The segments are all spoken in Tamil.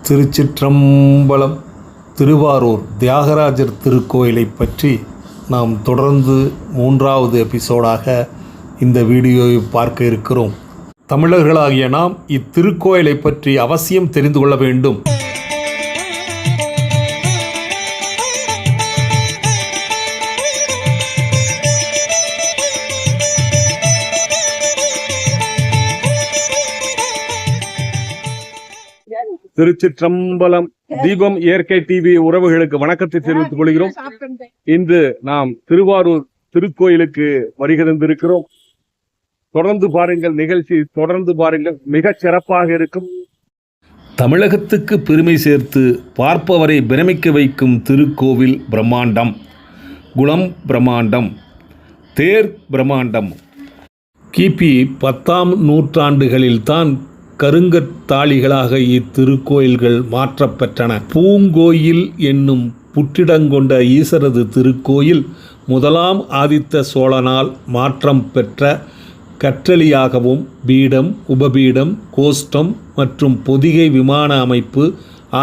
திருச்சிற்றம்பலம். திருவாரூர் தியாகராஜர் திருக்கோயிலை பற்றி நாம் தொடர்ந்து 3வது எபிசோடாக இந்த வீடியோவை பார்க்க இருக்கிறோம். தமிழர்களாகிய நாம் இத்திருக்கோயிலை பற்றி அவசியம் தெரிந்து கொள்ள வேண்டும். திருச்சிற்றம்பலம். தீபம் இயற்கை டிவி உறவுகளுக்கு வணக்கத்தை தெரிவித்துக் கொள்கிறோம். இன்று நாம் திருவாரூர் திருக்கோயிலுக்கு வருகை தந்திருக்கிறோம். தொடர்ந்து பாருங்கள், நிகழ்ச்சி தொடர்ந்து பாருங்கள், மிகச் சிறப்பாக இருக்கும். தமிழகத்துக்கு பெருமை சேர்த்து பார்ப்பவரை பிரமிக்க வைக்கும் திருக்கோவில் பிரம்மாண்டம். குளம் பிரம்மாண்டம், தேர் பிரம்மாண்டம். கிபி 10ஆம் நூற்றாண்டுகளில்தான் கருங்கற்தாளிகளாக இத்திருக்கோயில்கள் மாற்றப்பெற்றன. பூங்கோயில் என்னும் புற்றிடங்கொண்ட ஈசரது திருக்கோயில் 1ஆம் ஆதித்த சோழனால் மாற்றம் பெற்ற கற்றளியாகவும் பீடம், உபபீடம், கோஷ்டம் மற்றும் பொதிகை விமான அமைப்பு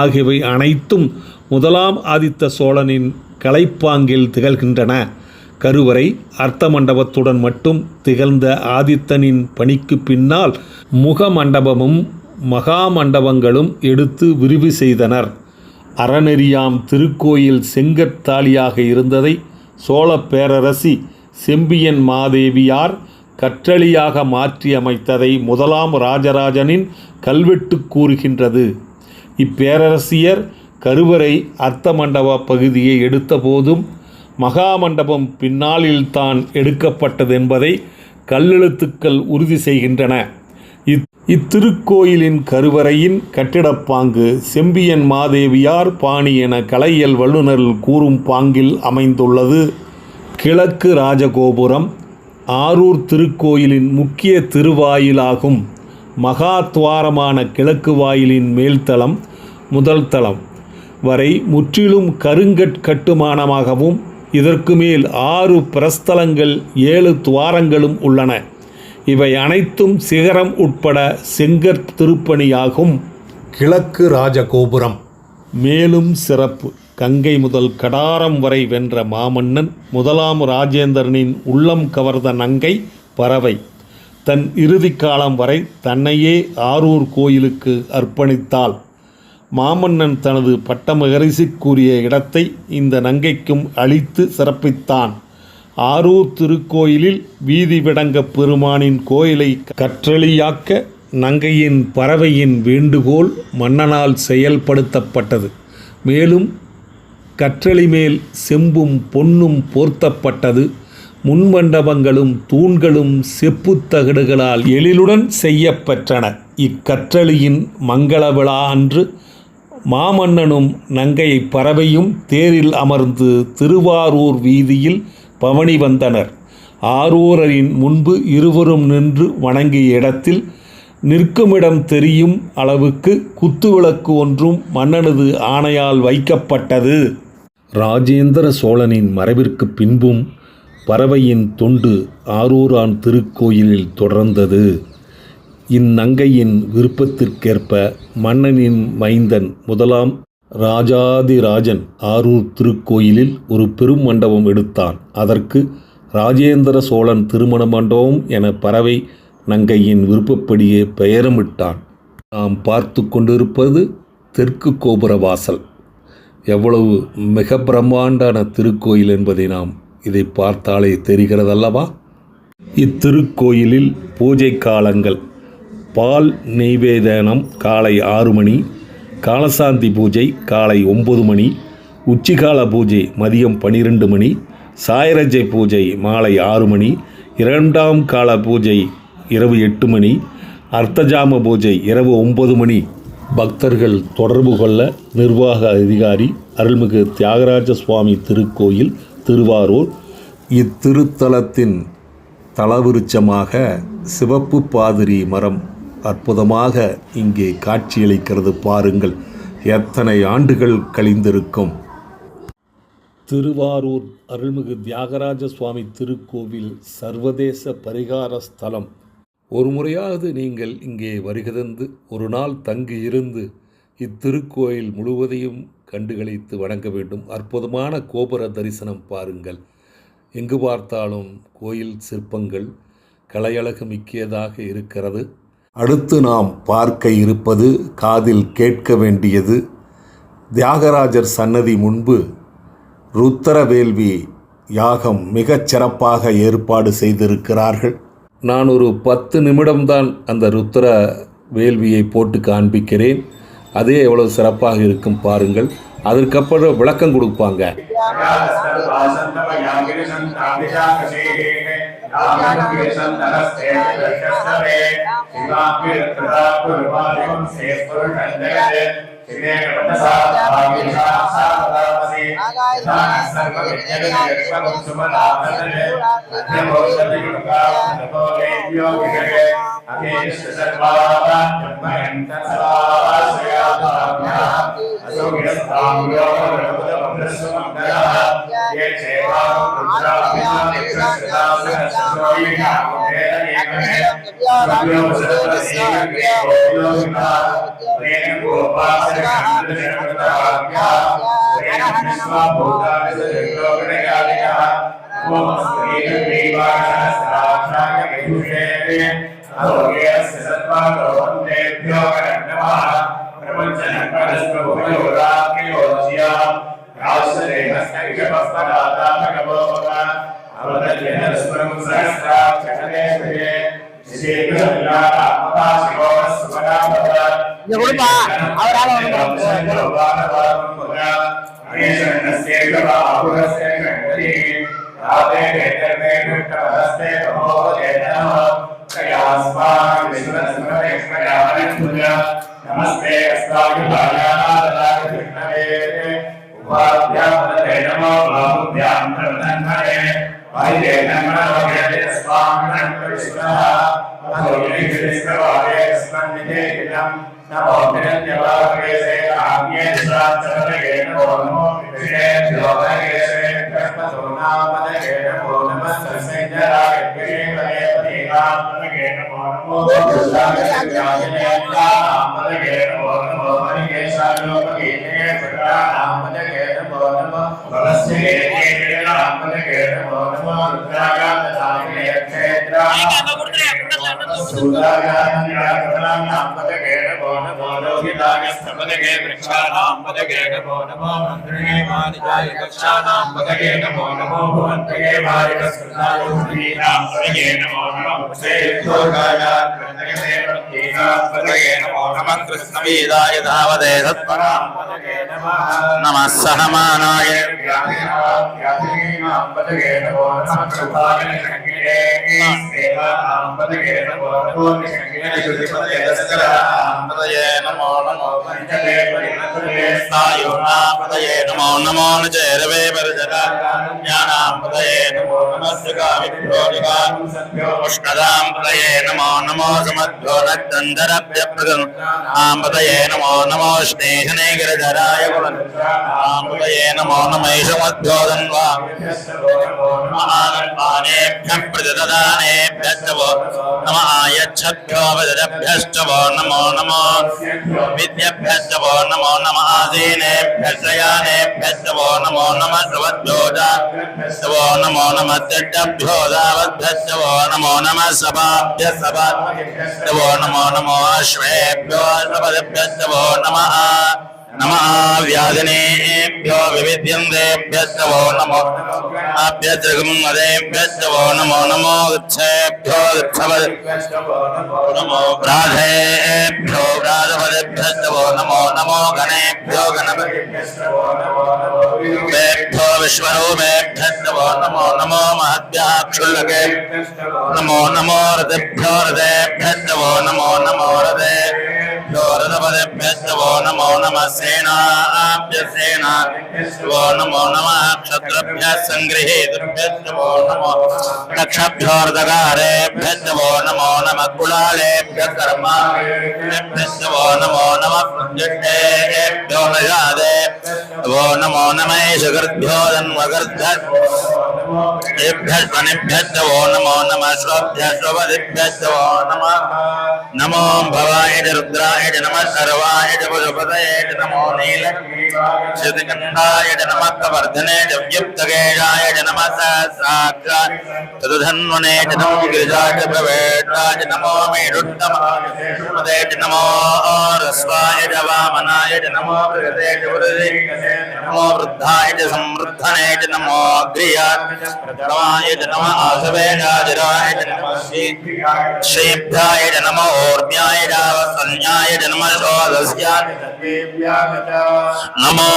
ஆகியவை அனைத்தும் 1ஆம் ஆதித்த சோழனின் கலைப்பாங்கில் திகழ்கின்றன. கருவறை அர்த்த மண்டபத்துடன் மட்டும் திகழ்ந்த ஆதித்தனின் பணிக்கு பின்னால் முக மண்டபமும் மகா மண்டபங்களும் எடுத்து விரிவு செய்தனர். அறநெறியாம் திருக்கோயில் செங்கற்தாளியாக இருந்ததை சோழ பேரரசி செம்பியன் மாதேவியார் கற்றளியாக மாற்றி அமைத்ததை 1ஆம் ராஜராஜனின் கல்வெட்டு கூறுகின்றது. இப்பேரரசியர் கருவறை அர்த்த மண்டப பகுதியை எடுத்த போதும் மகாமண்டபம் பின்னாளில்தான் எடுக்கப்பட்டது என்பதை கல்லெழுத்துக்கள் உறுதி செய்கின்றன. இத்திருக்கோயிலின் கருவறையின் கட்டிடப்பாங்கு செம்பியன் மாதேவியார் பாணி என கலையியல் வல்லுநர்கள் கூறும் பாங்கில் அமைந்துள்ளது. கிழக்கு ராஜகோபுரம் ஆரூர் திருக்கோயிலின் முக்கிய திருவாயிலாகும். மகாத்வாரமான கிழக்கு வாயிலின் மேல்தளம் முதல் தளம் வரை முற்றிலும் கருங்கற்கட்டுமானமாகவும் இதற்கு மேல் 6 பிரஸ்தலங்கள் 7 துவாரங்களும் உள்ளன. இவை அனைத்தும் சிகரம் உட்பட செங்கற் திருப்பணியாகும். கிழக்கு ராஜகோபுரம் மேலும் சிறப்பு. கங்கை முதல் கடாரம் வரை வென்ற மாமன்னன் 1ஆம் ராஜேந்திரனின் உள்ளம் கவர்ந்த நங்கை பறவை தன் இறுதி காலம் வரை தன்னையே ஆரூர் கோயிலுக்கு அர்ப்பணித்தாள். மாமன்னன் தனது பட்டமகரிசிக்குரிய இடத்தை இந்த நங்கைக்கும் அளித்து சிறப்பித்தான். ஆரூர் திருக்கோயிலில் வீதி விடங்க பெருமானின் கோயிலை கற்றளியாக்க நங்கையின் பறவையின் வேண்டுகோள் மன்னனால் செயல்படுத்தப்பட்டது. மேலும் கற்றளி மேல் செம்பும் பொன்னும் போர்த்தப்பட்டது. முன்மண்டபங்களும் தூண்களும் செப்புத்தகடுகளால் எழிலுடன் செய்யப்பெற்றன. இக்கற்றளியின் மங்கள விழா அன்று மாமன்னனும் நங்கை பறவையும் தேரில் அமர்ந்து திருவாரூர் வீதியில் பவனி வந்தனர். ஆரூரரின் முன்பு இருவரும் நின்று வணங்கிய இடத்தில் நிற்குமிடம் தெரியும் அளவுக்கு குத்துவிளக்கு ஒன்றும் மன்னனது ஆணையால் வைக்கப்பட்டது. ராஜேந்திர சோழனின் மறைவிற்கு பின்பும் பறவையின் தொண்டு ஆரூரான் திருக்கோயிலில் தொடர்ந்தது. இந்நங்கையின் விருப்பத்திற்கேற்ப மன்னனின் மைந்தன் 1ஆம் ராஜாதிராஜன் ஆரூர் திருக்கோயிலில் ஒரு பெரும் மண்டபம் எடுத்தான். அதற்கு ராஜேந்திர சோழன் திருமண மண்டபம் என பறவை நங்கையின் விருப்பப்படியே பெயரமிட்டான். நாம் பார்த்து கொண்டிருப்பது தெற்கு கோபுர வாசல். எவ்வளவு மிக பிரம்மாண்டான திருக்கோயில் என்பதை நாம் இதை பார்த்தாலே தெரிகிறதல்லவா. இத்திருக்கோயிலில் பூஜை காலங்கள்: பால் நெய்வேதனம் காலை 6 மணி, காலசாந்தி பூஜை காலை 9 மணி, உச்சிகால பூஜை மதியம் 12 மணி, சாயரஜை பூஜை மாலை 6 மணி, 2ஆம் கால பூஜை இரவு 8 மணி, அர்த்தஜாம பூஜை இரவு 9 மணி. பக்தர்கள் தொடர்பு கொள்ள நிர்வாக அதிகாரி, அருள்மிகு தியாகராஜ சுவாமி திருக்கோயில், திருவாரூர். இத்திருத்தலத்தின் தலவிருட்சமாக சிவப்பு பாதிரி மரம் அற்புதமாக இங்கே காட்சியளிக்கிறது. பாருங்கள், எத்தனை ஆண்டுகள் கழிந்திருக்கும். திருவாரூர் அருள்மிகு தியாகராஜ சுவாமி திருக்கோவில் சர்வதேச பரிகார ஸ்தலம். ஒரு முறையாவது நீங்கள் இங்கே வருகை தந்து ஒரு நாள் தங்கி இருந்து இத்திருக்கோயில் முழுவதையும் கண்டுகளித்து வணங்க வேண்டும். அற்புதமான கோபுர தரிசனம் பாருங்கள். எங்கு பார்த்தாலும் கோயில் சிற்பங்கள் கலையழகு மிக்கதாக இருக்கிறது. அடுத்து நாம் பார்க்க இருப்பது, காதில் கேட்க வேண்டியது, தியாகராஜர் சன்னதி முன்பு ருத்திரவேள்வி யாகம் மிகச் சிறப்பாக ஏற்பாடு செய்திருக்கிறார்கள். நான் ஒரு 10 நிமிடம்தான் அந்த ருத்திர வேள்வியை போட்டு காண்பிக்கிறேன். அதே எவ்வளவு சிறப்பாக இருக்கும் பாருங்கள். அதற்கப்புறம் விளக்கம் கொடுப்பாங்க. नमः सहमानाय नमो नमो जयरवे नमो नमो नमो समद्भ्योदंदरभ्यप्रदे नमो नमो स्नेहने गिरधराय नमो नमैषमद्भ्योदन्वा महागल्पानेभ्यः प्रतिददानेभ्यश्च वो नमः आयच्छद्भ्यो वदभ्यश्च वो नमो नमो विद्यभ्यश्च वो नमो नमः आसीनेभ्यश्च यानेभ्यश्च वो नमो नमः सवद्भ्योदाभ्यश्च वो नमो नमः त्यक्तभ्योदावद्भ्यश्च वो नमो नमः सभाभ्यः सभाभ्यश्च वो नमो नमो अश्वेभ्यो सपदभ्यश्च वो नमः नमः व्याधिनेभ्यो विविध्यन्तेभ्यश्च वो नमो अभ्यद्रगमदेभ्यश्च वो नमो नमो गच्छेभ्यो गच्छवद्भ्यश्च वो नमो राधेभ्यो राधवदेभ्यश्च वो नमो नमो गणेभ्यो गणपतिभ्यश्च वो नमो वेभ्यो विश्वरूपेभ्यश्च वो नमो नमो महद्भ्यः क्षुल्लकेभ्यश्च नमो नमो रथेभ्यो रथेभ्यश्च वो नमो नमो रथेभ्यो रथपदेभ्यश्च वो नमो नमः सेनाभ्यः वो नमो नमः क्षत्रभ्यः संगृहीतभ्यश्च वो नमो नक्षभ्योर्दकारेभ्यश्च वो नमो नमः कुलालेभ्यः कर्माभ्यश्च वो नमो नमः प्रज्ञेभ्यो मजादे वो नमो नमः सुकृभ्यो धन्वगर्भ्यश्च वो नमो नमः स्वभ्यः स्वपदिभ्यश्च वो नमः नमो भवाय रुद्राय नमः सर्वा नीलकण्ठाय च पशुपतये च नमो नीलकण्ठाय च नमः कवर्धने च व्युक्तकेशाय च नमः सहस्राक्षाय चतुर्धन्वने च नमो गिरिजाय च प्रवेशाय च नमो मेरुत्तमाय च नमो रस्वाय च वामनाय च नमो प्रगते च वृद्धे नमो वृद्धाय च समृद्धने च नमो अग्र्याय च नमः आसवेजाजराय च नमः श्रीभ्याय च नमो ऊर्ध्याय च वसन्याय च नमः शोधस्याय नमो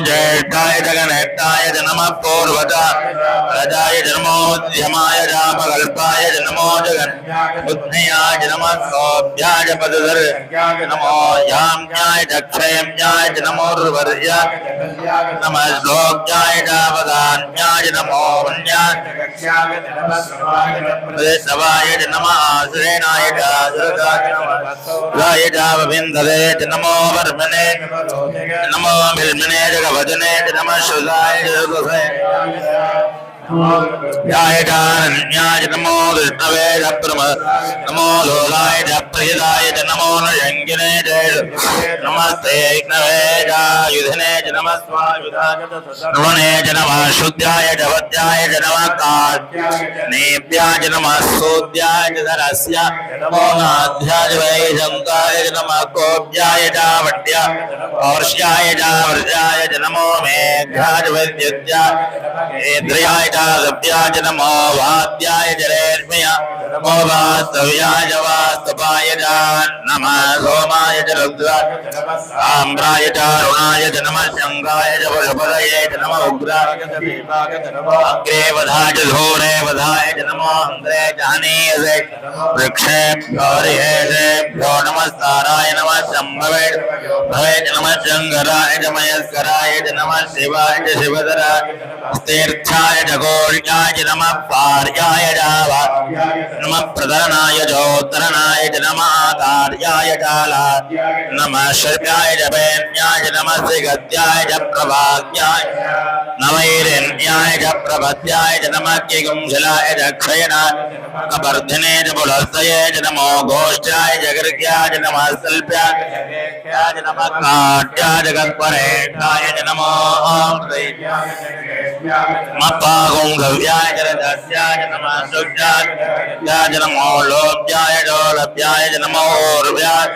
ज्येष्ठाय च गणेशाय च नमः पूर्वजाय च नमो मध्यमाय च अपकल्पाय च नमो जगन्बुद्धयाय च नमः सौभ्याय च पदधर्याय नमो याम्याय च क्षेम्याय च नमो रुवर्याय नमः श्लोक्याय च वदान्याय च नमो वन्याय सवाय च नमः आश्रेणाय च राय च विन्दते च नमो वर्मणे नमो भिर्मणे च गवजने च नमः शुदाय च याय च अनन्याय च नमो विष्णवे च नमो लोलाय च प्रियदाय च नमो नयङ्गिने च नमस्ते विष्णवे च युधने च नमः स्वायुधाय च नमः शुद्धाय च वद्याय च नमः काट्याय च नमः सूद्याय च धरस्य नमो नाध्याय वैशङ्काय च नमः कोप्याय च वट्याय और्ष्याय च वर्षाय च नमो मेघ्याय वैद्युत्याय इन्द्रियाय च सत्याय च नमो वाद्याय च रेश्मयाय नमो वास्तव्याय च वास्तवाय च नमः सोमाय च रुद्राय आम्राय च अरुणाय च नमः शङ्काय च पशुपतये च नमः उग्राय च भीमाय च नमो अग्रे वधाय च धूरे वधाय च नमो अन्ध्रे च हनीयसे वृक्षेभ्यो हरिहेभ्यो नमस्काराय नमः शम्भवे भवे च नमः शङ्कराय च मयस्कराय च नमः शिवाय च शिवधराय तीर्थाय च घोषाय च नमः पार्याय च नमः प्रधरणाय च उत्तरणाय च नमः कार्याय च नमः शर्याय च वैन्याय च नमः श्रीगद्याय च प्रभाग्याय नमैरन्याय च प्रभद्याय च नमः किगुंशलाय च क्षयनाय कवर्धने च पुलस्तये च नमो घोष्ठाय च गर्ग्याय च नमः सल्प्याय च नमः काट्याय च गत्परेष्ठाय च नमो मपागुं गव्याय च रथस्याय च नमः शुद्धाय च नमो लोभ्याय च लभ्याय च नमो ऊर्व्याय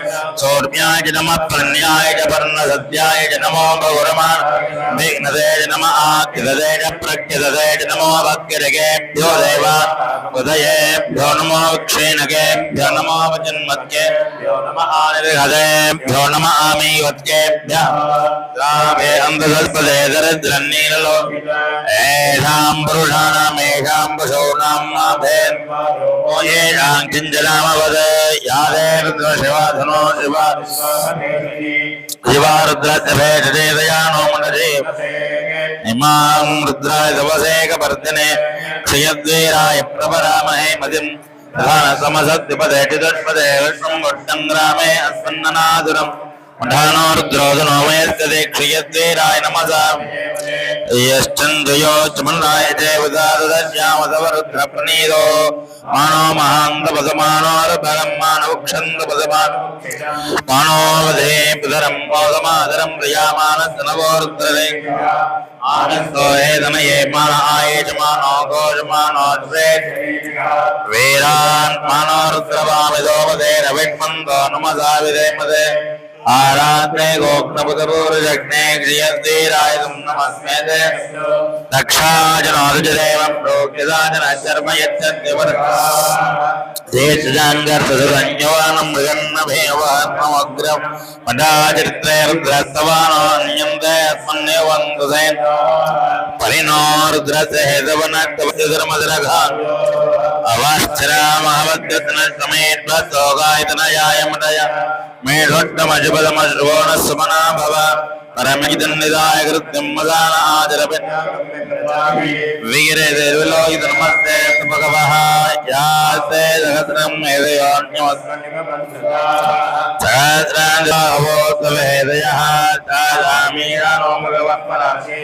सौर्व्याय च नमः पर्ण्याय च पर्णसत्याय च नमो बहुरमाण विघ्नदे च नमः आकृतदे च प्रकृतदे च नमो भक्तिरकेभ्यो देवा उदयेभ्यो नमो क्षीणकेभ्यो नमो वचन्मत्केभ्यो नमः आनिर्हदेभ्यो नमः आमीवत्केभ्यः रामे अन्धकल्पदे दरिद्रन्नीलो एषां पुरुषाणामेषां पशूनां नाभेन् येषां किञ्जनामवद यादेर्द्रशिवाधनो शिवारुद्रस्य भेषदेदयानो मनजीव इमां रुद्राय तपसेकवर्धने क्षयद्वीराय प्रपरामहे मतिं प्रधानसमसद्विपदे चिदुष्पदे विष्णुं वट्टं ग्रामे अस्मन्ननादुरम् मठानो रुद्रोधनो मेस्तदे क्षयद्वीराय नमसा यश्चन्द्रयो चमन्नाय देवदादश्यामसवरुद्रप्रणीतो मानो महान्तपदमानोर्भगं मानवक्षन्दपदमानो मानोवधे पुदरं मोदमादरं प्रियामानस्तनवोरुद्रदे आनन्दो हेदनये मान आये च मानो घोषमानो वीरान् मानो रुद्रवामिदोपदे रविष्मन्दो नमसा विदेमदे आराधने गोक्नपुतपूर्वजग्ने क्रियद्वीराय नमस्मेते दक्षाजनार्जुदेवं प्रोक्यदाजनशर्म यच्छद्देवरदेशजाङ्गर्भसुरञ्जवानं मृगन्नभेवात्मग्रं मदाचित्रे रुद्रस्तवानोऽन्यन्ते अस्मन्यवन्तुसेन परिणो रुद्रस्य हेतवनक्तवद्यधर्मधरघान् अवाश्चरामहवद्यत्नसमेत्वस्तोगायतनयाय मदया मेढोट्टमजुपदमश्रवोणस्वमना भव परमिदन्निदाय कृत्यं मदान आचरपि वीरे देवलोकितनमस्ते भगवः या ஆஸ்தே சகஸ்ரம் மேதயோன்யம் சகஸ்ராந்தவேதயः தாதாமீரானோ பகவத்பராசே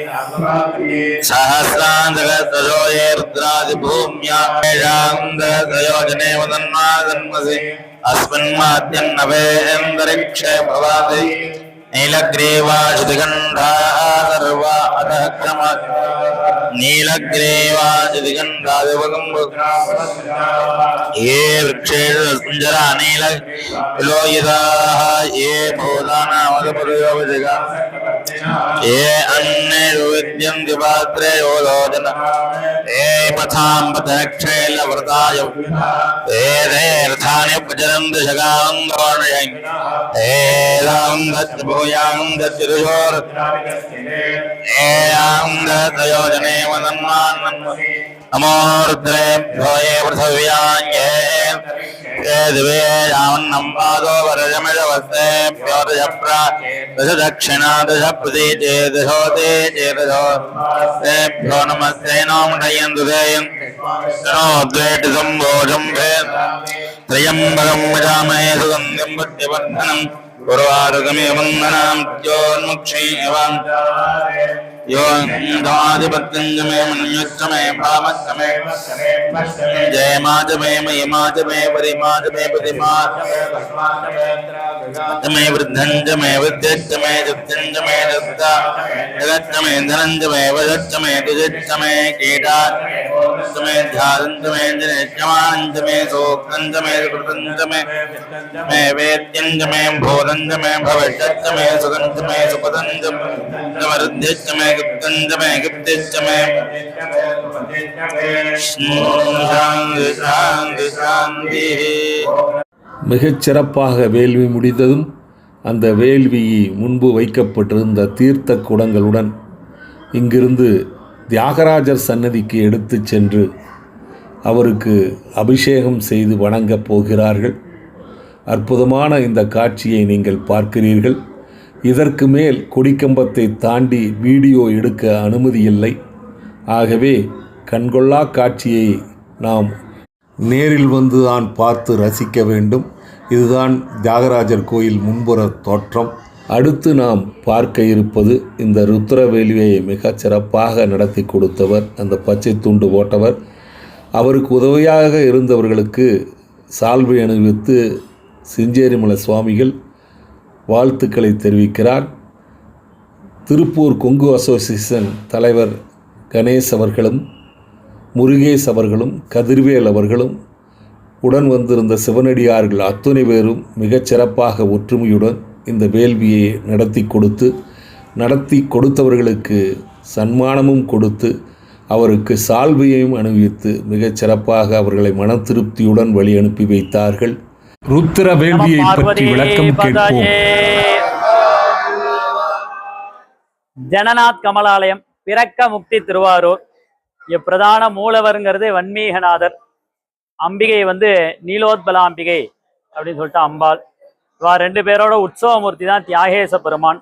சஹஸ்ராந்தகத்ரஜோ யே ருத்ராதிபூம்யா வேதாந்தகத்ரயோஜனே வதன்மாதன்மசி अस्मिन्माद्यन्नवेन्दरिक्षे भवाति नीलग्रीवाशितिगन्धा सर्वा अतः क्रमात् नीलग्रीवाशितिगन्धादिवगम् ये वृक्षेषु सञ्जरा नीलविलोहिताः ये भूतानामदपदयोभिषिका ये अन्नेषु विद्यन्ति पात्रे यो लोचन ये पथाम्बतक्षेलव्रताय ये तीर्थानि प्रचरन्ति शकाङ्गवर्णयन् हे भूयाङ्गतिरुशोर् हे आङ्गतयोजने वदन्मान्नन्महि नमो रुद्रेभ्यो ये पृथिव्याङ्गे ये दिवे यावन्नं पादो वरजमिषवस्तेभ्यो दशप्रा दश दक्षिणा दश प्रतीचे दशोते चेदशो तेभ्यो नमस्ते नोमठयन्तु देयन् द्वेटितं भोजं भेद त्र्यम्बकं वचामहे सुगन्धिं पुष्टिवर्धनम् उर्वारुकमिव वन्दनां ज्योन्मुक्षीयवान् योऽन्ताधिपत्यं च मे मन्युश्च मे भावश्च मे जयमा च मे महिमा च मे परिमा च मे प्रतिमा च मे वृद्धं च मे वृद्धिश्च मे सत्यं च मे दत्ता जगच्च मे धनं च मे वशश्च मे तुजिश्च मे कीटा च मे ध्यानं च मे जनिष्यमानं च मे सूक्तं च मे सुकृतं च मे वेद्यं च मे भूतं च मे भविष्यच्च मे सुखं च मे सुपदं च वृद्धिश्च मे गुप्तं च मे गुप्तिश्च मे शान्ति शान्ति शान्तिः. மிகச் சிறப்பாக வேள்வி முடிந்ததும் அந்த வேள்வி முன்பு வைக்கப்பட்டிருந்த தீர்த்த குடங்களுடன் இங்கிருந்து தியாகராஜர் சன்னதிக்கு எடுத்துச் சென்று அவருக்கு அபிஷேகம் செய்து வணங்கப் போகிறார்கள். அற்புதமான இந்த காட்சியை நீங்கள் பார்க்கிறீர்கள். இதற்கு மேல் கொடிக்கம்பத்தை தாண்டி வீடியோ எடுக்க அனுமதி இல்லை. ஆகவே கண்கொள்ளா காட்சியை நாம் நேரில் வந்து தான் பார்த்து ரசிக்க வேண்டும். இதுதான் தியாகராஜர் கோயில் முன்புற தோற்றம். அடுத்து நாம் பார்க்க இருப்பது இந்த ருத்ர வேள்வியை மிகச் சிறப்பாக நடத்தி கொடுத்தவர், அந்த பச்சை துண்டு போட்டவர். அவருக்கு உதவியாக இருந்தவர்களுக்கு சால்வை அணிவித்து செஞ்சேரிமலை சுவாமிகள் வாழ்த்துக்களை தெரிவிக்கிறார். திருப்பூர் கொங்கு அசோசியேஷன் தலைவர் கணேஷ் அவர்களும் முருகேஷ் அவர்களும் கதிர்வேல் அவர்களும் உடன் வந்திருந்த சிவனடியார்கள் அத்துணை பேரும் மிகச் சிறப்பாக ஒற்றுமையுடன் இந்த வேள்வியை நடத்தி கொடுத்தவர்களுக்கு சன்மானமும் கொடுத்து அவருக்கு சால்வையையும் அணிவித்து மிகச் சிறப்பாக அவர்களை மன திருப்தியுடன் வழி அனுப்பி வைத்தார்கள். ருத்திர வேள்வியை பற்றி விளக்கம் கேட்போம். ஜனநாத் கமலாலயம், பிறக்க முக்தி திருவாரூர். பிரதான மூலவருங்கிறது வன்மீகநாதர். அம்பிகை நீலோத்பல அம்பிகை அப்படின்னு சொல்லிட்டு அம்பாள். இவா ரெண்டு பேரோட உற்சவமூர்த்தி தான் தியாகேச பெருமான்.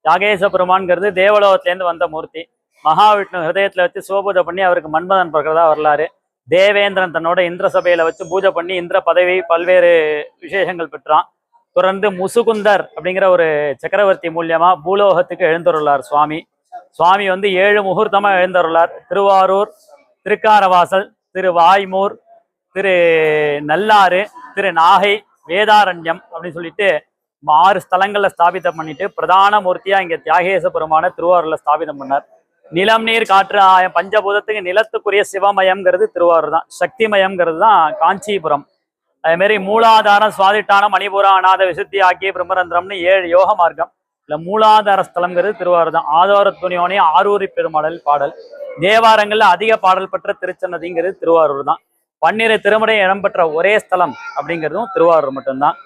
தியாகேச பெருமான்கிறது தேவலோகத்திலேருந்து வந்த மூர்த்தி. மகாவிஷ்ணு ஹிருதயத்தில் வச்சு சிவபூஜை பண்ணி அவருக்கு மன்மதன் பிறக்கிறதா வரலாறு. தேவேந்திரன் தன்னோட இந்திர சபையில வச்சு பூஜை பண்ணி இந்திர பதவி பல்வேறு விசேஷங்கள் பெற்றான். தொடர்ந்து முசுகுந்தர் அப்படிங்கிற ஒரு சக்கரவர்த்தி மூலியமா பூலோகத்துக்கு எழுந்தருளார் சுவாமி. சுவாமி 7 முகூர்த்தமா எழுந்தருளார். திருவாரூர், திருக்காரவாசல், திருவாய்மூர், திரு நல்லாறு, திரு நாகை, வேதாரண்யம் அப்படின்னு சொல்லிட்டு 6 ஸ்தலங்கள்ல ஸ்தாபிதம் பண்ணிட்டு பிரதான மூர்த்தியா இங்க தியாகேச பெருமான திருவாரூர்ல ஸ்தாபிதம் பண்ணார். நிலம் நீர் காற்று ஆயம் பஞ்சபூதத்துக்கு நிலத்துக்குரிய சிவமயம்ங்கிறது திருவாரூர் தான். சக்திமயம்ங்கிறது தான் காஞ்சிபுரம். அதே மாதிரி மூலாதாரம், சுவாதிட்டானம், மணிபுரம், அநாத, விசுத்தி ஆக்கிய பிரம்மரந்திரம்னு 7 யோக மார்க்கம். இல்ல மூலாதார ஸ்தலம்ங்கிறது திருவாரூர் தான். ஆதார துணியோனே ஆரூரி பெருமாடல் பாடல். தேவாரங்கள்ல அதிக பாடல் பெற்ற திருச்சன்னதிங்கிறது திருவாரூர் தான். 12 திருமுறை இடம்பெற்ற ஒரே ஸ்தலம் அப்படிங்கிறதும் திருவாரூர் மட்டும்தான்.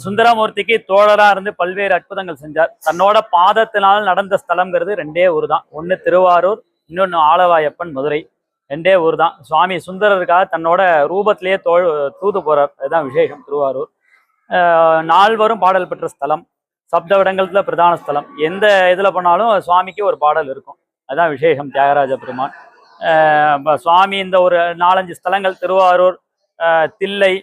சுந்தரமூர்த்திக்கு தோழரா இருந்து பல்வேறு அற்புதங்கள் செஞ்சார். தன்னோட பாதத்தினால் நடந்த ஸ்தலம்ங்கிறது 2 ஊர் தான். ஒன்று திருவாரூர், இன்னொன்று ஆலவாயப்பன் மதுரை. 2 ஊர் தான். சுவாமி சுந்தரருக்காக தன்னோட ரூபத்திலேயே தூது போறார். அதுதான் விசேஷம் திருவாரூர். 4 பாடல் பெற்ற ஸ்தலம். சப்தவிடங்கள்ல பிரதான ஸ்தலம். எந்த இதுல பண்ணாலும் சுவாமிக்கு ஒரு பாடல் இருக்கும். அதுதான் விசேஷம் தியாகராஜ பெருமான். சுவாமி இந்த ஒரு 4-5 ஸ்தலங்கள் திருவாரூர், தில்லை,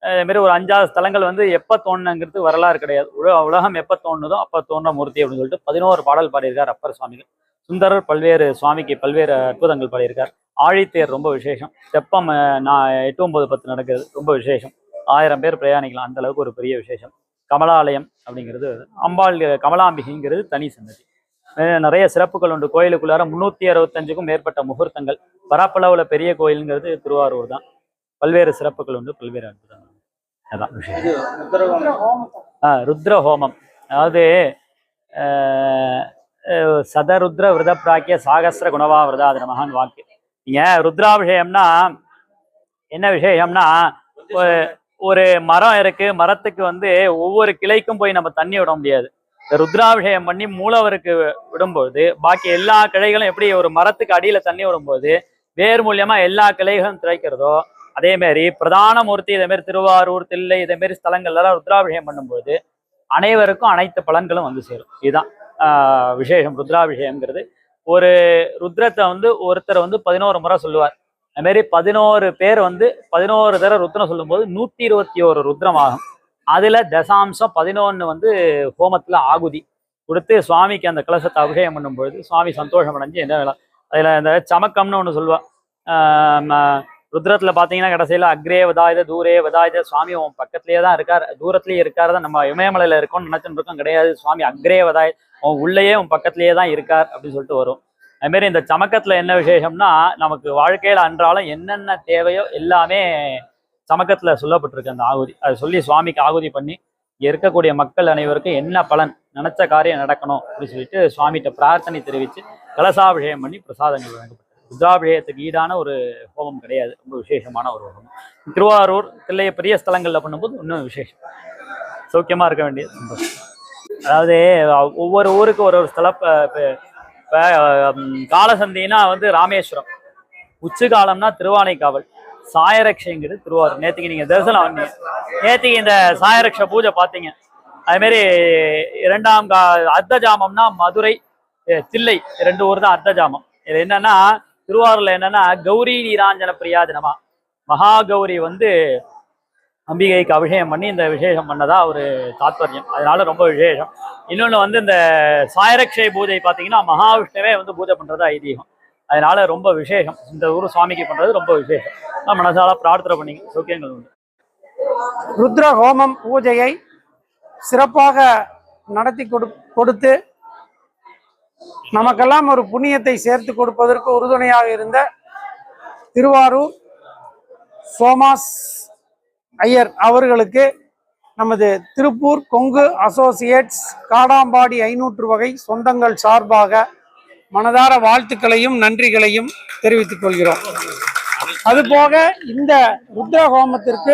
இதுமாரி ஒரு 5-6 ஸ்தலங்கள் வந்து எப்போ தோணுங்கிறது வரலாறு கிடையாது. உலகம் எப்போ தோணுதோ அப்போ தோன்ற மூர்த்தி அப்படின்னு சொல்லிட்டு 11 பாடல் பாடியிருக்கார் அப்பர் சுவாமிகள். சுந்தரர் பல்வேறு சுவாமிக்கு பல்வேறு அற்புதங்கள் பாடியிருக்கார். ஆழித்தேர் ரொம்ப விசேஷம். தெப்பம் 8, 9, 10 நடக்கிறது ரொம்ப விசேஷம். 1000 பேர் பிரயாணிக்கலாம், அந்த அளவுக்கு ஒரு பெரிய விசேஷம். கமலாலயம் அப்படிங்கிறது அம்பாள் கமலாம்பிகைங்கிறது தனி சன்னதி. நிறைய சிறப்புகள் உண்டு. கோயிலுக்குள்ளார 365க்கும் மேற்பட்ட முகூர்த்தங்கள். பரப்பளவுல பெரிய கோயிலுங்கிறது திருவாரூர் தான். பல்வேறு சிறப்புகள் உண்டு, பல்வேறு அற்புதங்கள். அதான் ருத்ர ஹோமம். அதாவது சதருத்ர விரத பிராக்கிய சாகசிர குணவா விரதாது நமகான் வாக்கு. நீங்க ருத்ராபிஷேகம்னா என்ன விசேஷம்னா, ஒரு மரம் இருக்கு, மரத்துக்கு வந்து ஒவ்வொரு கிளைக்கும் போய் நம்ம தண்ணி விட முடியாது. இந்த ருத்ராபிஷேகம் பண்ணி மூலவருக்கு விடும்போது பாக்கி எல்லா கிளைகளும் எப்படி ஒரு மரத்துக்கு அடியில தண்ணி விடும்போது வேர் மூலியமா எல்லா கிளைகளும் திளைக்கிறதோ, அதே மாதிரி பிரதான மூர்த்தி இதே மாதிரி திருவாரூர், தில்லை இதே மாதிரி ஸ்தலங்கள்லாம் ருத்ராபிஷேகம் பண்ணும்போது அனைவருக்கும் அனைத்து பலன்களும் வந்து சேரும். இதுதான் விசேஷம் ருத்ராபிஷேகம்ங்கிறது. ஒரு ருத்ரத்தை வந்து ஒருத்தர் வந்து 11 முறை சொல்லுவார். அது மாதிரி 11 பேர் வந்து 11 தடவை ருத்ரம் சொல்லும்போது 121 ருத்ரம் ஆகும். அதுல தசாம்சம் 11 வந்து ஹோமத்துல ஆகுதி கொடுத்து சுவாமிக்கு அந்த கலசத்தை அபிஷேகம் பண்ணும்பொழுது சுவாமி சந்தோஷம் அடைஞ்சு என்ன வேலை. அதுல இந்த சமக்கம்னு ஒன்று சொல்லுவா. ருத்ரத்துல பாத்தீங்கன்னா கடைசியில அக்ரே வதாயுத தூரே வதாயுத, சுவாமி உன் பக்கத்திலேயே தான் இருக்கார், தூரத்திலேயே இருக்காரு தான் நம்ம இமயமலையில இருக்கோம்னு நினைச்சுட்டு இருக்கோம். கிடையாது, சுவாமி அக்ரே வதாய் உன் உள்ளேயே உன் பக்கத்திலேயே தான் இருக்கார் அப்படின்னு சொல்லிட்டு வரும். அதுமாரி இந்த சமக்கத்துல என்ன விசேஷம்னா, நமக்கு வாழ்க்கையில அன்றாலும் என்னென்ன தேவையோ எல்லாமே சமக்கத்துல சொல்லப்பட்டிருக்கு. அந்த ஆகுதி அதை சொல்லி சுவாமிக்கு ஆகுதி பண்ணி இருக்கக்கூடிய மக்கள் அனைவருக்கும் என்ன பலன், நினைச்ச காரியம் நடக்கணும் அப்படின்னு சொல்லிட்டு சுவாமிகிட்ட பிரார்த்தனை தெரிவித்து கலசாபிஷேகம் பண்ணி பிரசாதங்கள் வழங்கப்பட்டது. ருத்ராபிஷேகத்துக்கு ஈடான ஒரு ஹோமம் கிடையாது, ரொம்ப விசேஷமான ஒரு ஹோமம். திருவாரூர், தில்லைய பெரிய ஸ்தலங்கள்ல பண்ணும்போது இன்னும் விசேஷம். சௌக்கியமா இருக்க வேண்டியது சந்தோஷம். அதாவது ஒவ்வொரு ஊருக்கு ஒரு ஸ்தல. இப்போ காலசந்தினா வந்து ராமேஸ்வரம், உச்சி காலம்னா திருவானைக்காவல், சாயரக்ஷைங்கிறது திருவாரூர். நேற்றுக்கு நீங்கள் தரிசனம் வந்தீங்க, நேற்றுக்கு இந்த சாயரக்ஷ பூஜை பார்த்தீங்க. அதுமாரி 2ஆம் அர்த்தஜாமம்னா மதுரை, தில்லை 2 ஊர் தான் அர்த்தஜாமம். இது என்னன்னா திருவாரூர்ல என்னன்னா கௌரி நீராஞ்சன பிரியா தினமா, மகா கௌரி வந்து அம்பிகைக்கு அபிஷேகம் பண்ணி இந்த விசேஷம் பண்ணதா ஒரு தாத்பரியம். அதனால ரொம்ப விசேஷம். இன்னொன்று வந்து இந்த சாயரக்ஷை பூஜை பார்த்தீங்கன்னா மகாவிஷ்ணுவே வந்து பூஜை பண்ணுறது ஐதீகம். அதனால ரொம்ப விசேஷம். இந்த ஊர் சுவாமிக்கு பண்ணுறது ரொம்ப விசேஷம். மனசால பிரார்த்தனை பண்ணிங்க, சௌக்கியங்கள் உண்டு. ருத்ர ஹோமம் பூஜையை சிறப்பாக நடத்தி கொடுத்து நமக்கெல்லாம் ஒரு புண்ணியத்தை சேர்த்து கொடுப்பதற்கு உறுதுணையாக இருந்த திருவாரூர் சோமாஸ் ஐயர் அவர்களுக்கு நமது திருப்பூர் கொங்கு அசோசியேட்ஸ் காடாம்பாடி 500 வகை சொந்தங்கள் சார்பாக மனதார வாழ்த்துக்களையும் நன்றிகளையும் தெரிவித்துக் கொள்கிறோம். அதுபோக இந்த ருத்ர ஹோமத்திற்கு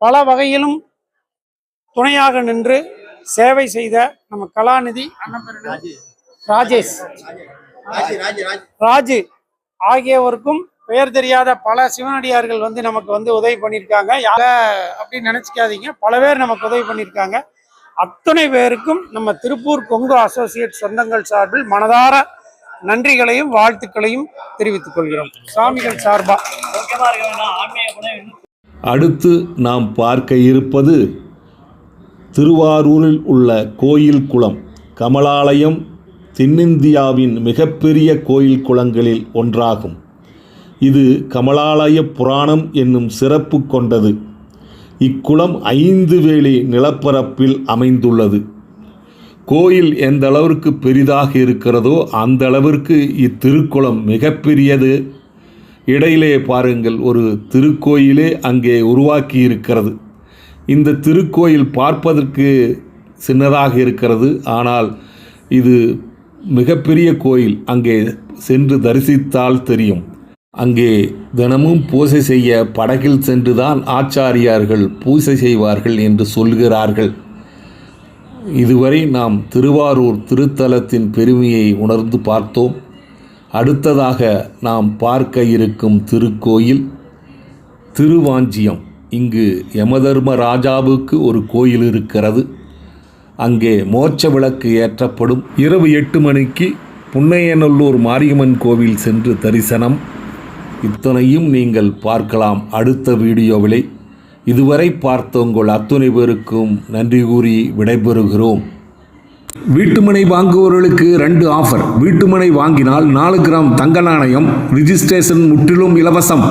பல வகையிலும் துணையாக நின்று சேவை செய்த நம்ம கலாநிதி ராஜு ஆகியவருக்கும் பெயர் தெரியாத பல சிவனடியார்கள் வந்து நமக்கு வந்து உதவி பண்ணியிருக்காங்க. அப்படின்னு நினைச்சிக்காதீங்க, பல பேர் நமக்கு உதவி பண்ணியிருக்காங்க. அத்தனை பேருக்கும் நம்ம திருப்பூர் கொங்கு அசோசியேட் சொந்தங்கள் சார்பில் மனதார நன்றிகளையும் வாழ்த்துக்களையும் தெரிவித்துக் கொள்கிறோம். சாமிகள் சார்பா. அடுத்து நாம் பார்க்க இருப்பது திருவாரூரில் உள்ள கோயில் குளம். கமலாலயம் தென்னிந்தியாவின் மிகப்பெரிய கோயில் குளங்களில் ஒன்றாகும். இது கமலாலய புராணம் என்னும் சிறப்பு கொண்டது. இக்குளம் 5 வேலி நிலப்பரப்பில் அமைந்துள்ளது. கோயில் எந்த அளவிற்கு பெரிதாக இருக்கிறதோ அந்த அளவிற்கு இத்திருக்குளம் மிகப்பெரியது. இடையிலே பாருங்கள், ஒரு திருக்கோயிலே அங்கே உருவாக்கி இருக்கிறது. இந்த திருக்கோயில் பார்ப்பதற்கு சின்னதாக இருக்கிறது, ஆனால் இது மிகப்பெரிய கோயில். அங்கே சென்று தரிசித்தால் தெரியும். அங்கே தினமும் பூஜை செய்ய படகில் சென்றுதான் ஆச்சாரியார்கள் பூஜை செய்வார்கள் என்று சொல்கிறார்கள். இதுவரை நாம் திருவாரூர் திருத்தலத்தின் பெருமையை உணர்ந்து பார்த்தோம். அடுத்ததாக நாம் பார்க்க இருக்கும் திருக்கோயில் திருவாஞ்சியம். இங்கு யமதர்ம ராஜாவுக்கு ஒரு கோயில் இருக்கிறது. அங்கே மோட்ச விளக்கு ஏற்றப்படும். இரவு 8 மணிக்கு புன்னையநல்லூர் மாரியம்மன் கோவில் சென்று தரிசனம். இத்தனையும் நீங்கள் பார்க்கலாம் அடுத்த வீடியோவிலே. இதுவரை பார்த்த உங்கள் அத்துணை பேருக்கும் நன்றி கூறி விடைபெறுகிறோம். வீட்டுமனை வாங்குபவர்களுக்கு 2 ஆஃபர். வீட்டுமனை வாங்கினால் 4 கிராம் தங்க நாணயம், ரிஜிஸ்ட்ரேஷன் முற்றிலும் இலவசம்.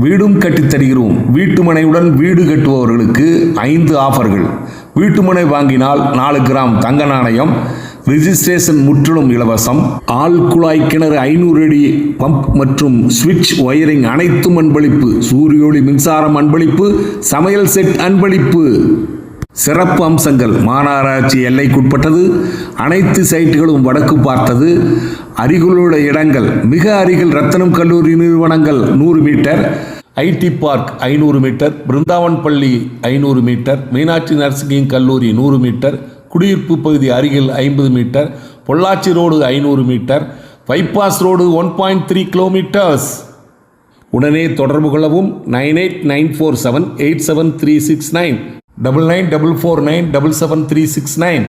வீடும் கட்டித்தருகிறோம். வீட்டுமனையுடன் வீடு கட்டுபவர்களுக்கு 5 ஆஃபர்கள். வீட்டுமனை வாங்கினால் 4 கிராம் தங்க நாணயம், ரிஜிஸ்ட்ரேஷன் முற்றிலும் இலவசம். ஆள் குழாய் கிணறு 500 அடி பம்ப் மற்றும் சுவிட்ச் ஒயரிங் அனைத்தும் அன்பளிப்பு. சூரிய ஒளி மின்சாரம் அன்பளிப்பு. சமையல் செட் அன்பளிப்பு. சிறப்பு அம்சங்கள்: மாநகராட்சி எல்லைக்குட்பட்டது. அனைத்து சைட்டுகளும் வடக்கு பார்த்தது. அருகிலுள்ள இடங்கள் மிக அருகில் ரத்தனம் கல்லூரி நிறுவனங்கள் 100 metre, IT park 500 metre, Brindavan பள்ளி 500 மீட்டர், மீனாட்சி நர்சிங் கல்லூரி 100 மீட்டர், குடியிருப்பு பகுதி அருகில் 50 metre, Pollachi road 500 metre, bypass road 1.3 kilometres. உடனே தொடர்பு கொள்ளவும். 9894787369 9944977369.